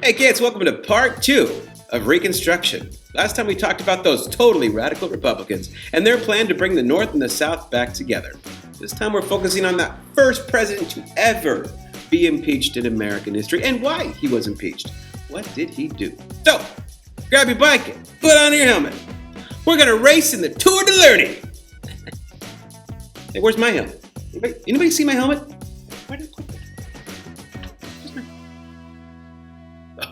Hey kids, welcome to part 2 of Reconstruction. Last time we talked about those totally radical Republicans and their plan to bring the North and the South back together. This time we're focusing on that first president to ever be impeached in American history and why he was impeached. What did he do? So, grab your blanket, put on your helmet. We're gonna race in the Tour de Learning. Hey, where's my helmet? Anybody see my helmet? Why did I quit?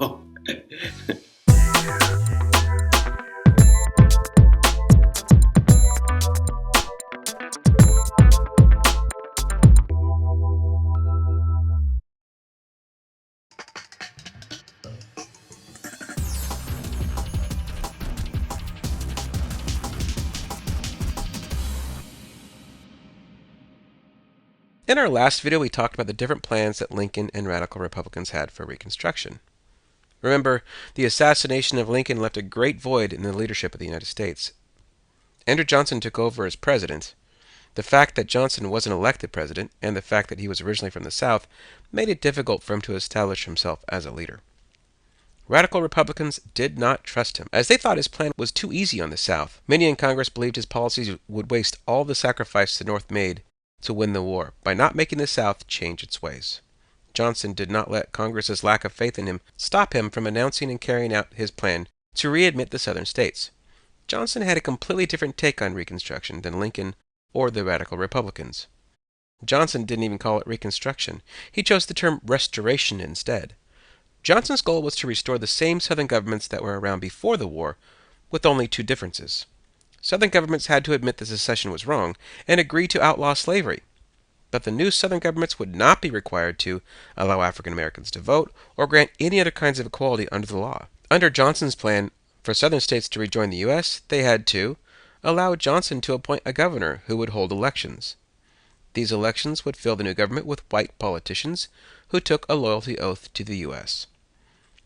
Oh. In our last video, we talked about the different plans that Lincoln and radical Republicans had for Reconstruction. Remember, the assassination of Lincoln left a great void in the leadership of the United States. Andrew Johnson took over as president. The fact that Johnson wasn't elected president, and the fact that he was originally from the South, made it difficult for him to establish himself as a leader. Radical Republicans did not trust him, as they thought his plan was too easy on the South. Many in Congress believed his policies would waste all the sacrifice the North made to win the war by not making the South change its ways. Johnson did not let Congress's lack of faith in him stop him from announcing and carrying out his plan to readmit the Southern states. Johnson had a completely different take on Reconstruction than Lincoln or the radical Republicans. Johnson didn't even call it Reconstruction. He chose the term Restoration instead. Johnson's goal was to restore the same Southern governments that were around before the war, with only two differences. Southern governments had to admit the secession was wrong and agree to outlaw slavery. But the new Southern governments would not be required to allow African Americans to vote or grant any other kinds of equality under the law. Under Johnson's plan for Southern states to rejoin the U.S., they had to allow Johnson to appoint a governor who would hold elections. These elections would fill the new government with white politicians who took a loyalty oath to the U.S.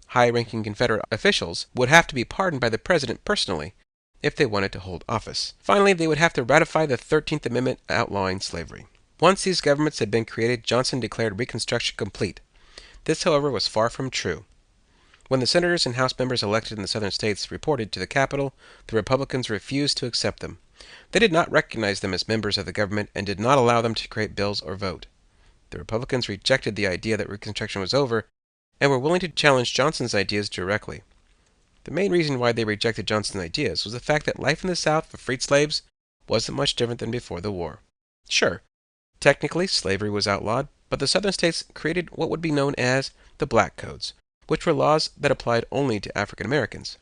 High-ranking Confederate officials would have to be pardoned by the president personally if they wanted to hold office. Finally, they would have to ratify the 13th Amendment outlawing slavery. Once these governments had been created, Johnson declared Reconstruction complete. This, however, was far from true. When the senators and House members elected in the Southern states reported to the Capitol, the Republicans refused to accept them. They did not recognize them as members of the government and did not allow them to create bills or vote. The Republicans rejected the idea that Reconstruction was over and were willing to challenge Johnson's ideas directly. The main reason why they rejected Johnson's ideas was the fact that life in the South for freed slaves wasn't much different than before the war. Sure, technically slavery was outlawed, but the Southern states created what would be known as the Black Codes, which were laws that applied only to African Americans.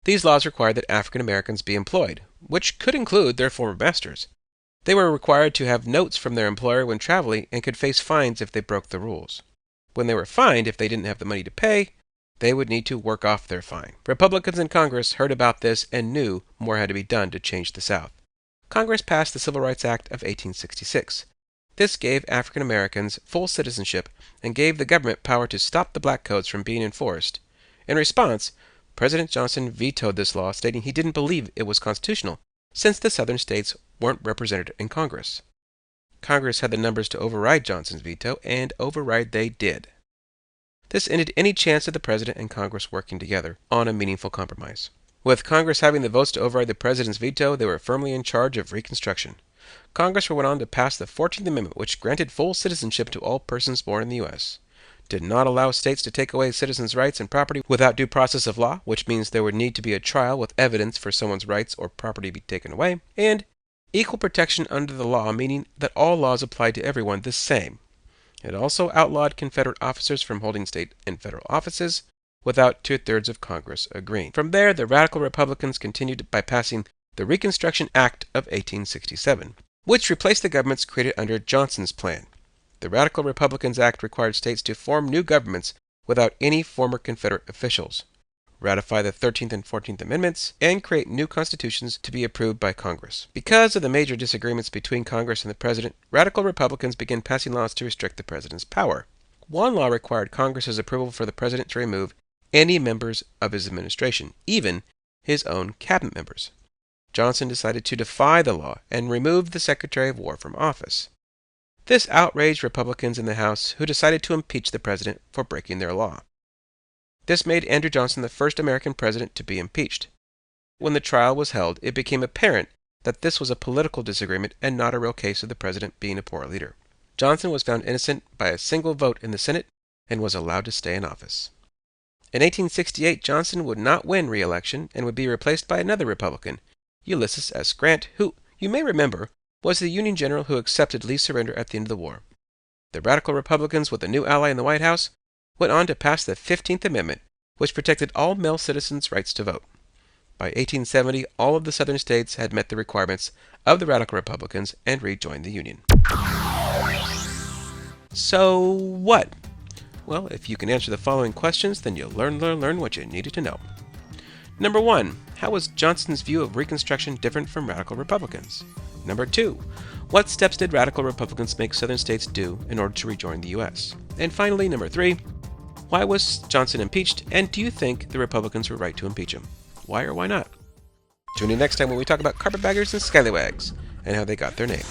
These laws required that African Americans be employed, which could include their former masters. They were required to have notes from their employer when traveling and could face fines if they broke the rules. When they were fined, if they didn't have the money to pay, they would need to work off their fine. Republicans in Congress heard about this and knew more had to be done to change the South. Congress passed the Civil Rights Act of 1866. This gave African Americans full citizenship and gave the government power to stop the Black Codes from being enforced. In response, President Johnson vetoed this law, stating he didn't believe it was constitutional, since the Southern states weren't represented in Congress. Congress had the numbers to override Johnson's veto, and override they did. This ended any chance of the President and Congress working together on a meaningful compromise. With Congress having the votes to override the President's veto, they were firmly in charge of Reconstruction. Congress went on to pass the 14th Amendment, which granted full citizenship to all persons born in the U.S., did not allow states to take away citizens' rights and property without due process of law, which means there would need to be a trial with evidence for someone's rights or property to be taken away, and equal protection under the law, meaning that all laws applied to everyone the same. It also outlawed Confederate officers from holding state and federal offices without two-thirds of Congress agreeing. From there, the radical Republicans continued by passing the Reconstruction Act of 1867, which replaced the governments created under Johnson's plan. The Radical Republicans Act required states to form new governments without any former Confederate officials, ratify the 13th and 14th Amendments, and create new constitutions to be approved by Congress. Because of the major disagreements between Congress and the President, Radical Republicans began passing laws to restrict the President's power. One law required Congress's approval for the President to remove any members of his administration, even his own cabinet members. Johnson decided to defy the law and remove the Secretary of War from office. This outraged Republicans in the House, who decided to impeach the president for breaking their law. This made Andrew Johnson the first American president to be impeached. When the trial was held, it became apparent that this was a political disagreement and not a real case of the president being a poor leader. Johnson was found innocent by a single vote in the Senate and was allowed to stay in office. In 1868, Johnson would not win re-election and would be replaced by another Republican, Ulysses S. Grant, who, you may remember, was the Union general who accepted Lee's surrender at the end of the war. The radical Republicans, with a new ally in the White House, went on to pass the 15th Amendment, which protected all male citizens' rights to vote. By 1870, all of the southern states had met the requirements of the radical Republicans and rejoined the Union. So what? Well, if you can answer the following questions, then you'll learn what you needed to know. Number 1. How was Johnson's view of Reconstruction different from radical Republicans? Number 2. What steps did radical Republicans make southern states do in order to rejoin the U.S.? And finally, number 3. Why was Johnson impeached, and do you think the Republicans were right to impeach him? Why or why not? Tune in next time when we talk about carpetbaggers and scallywags and how they got their name.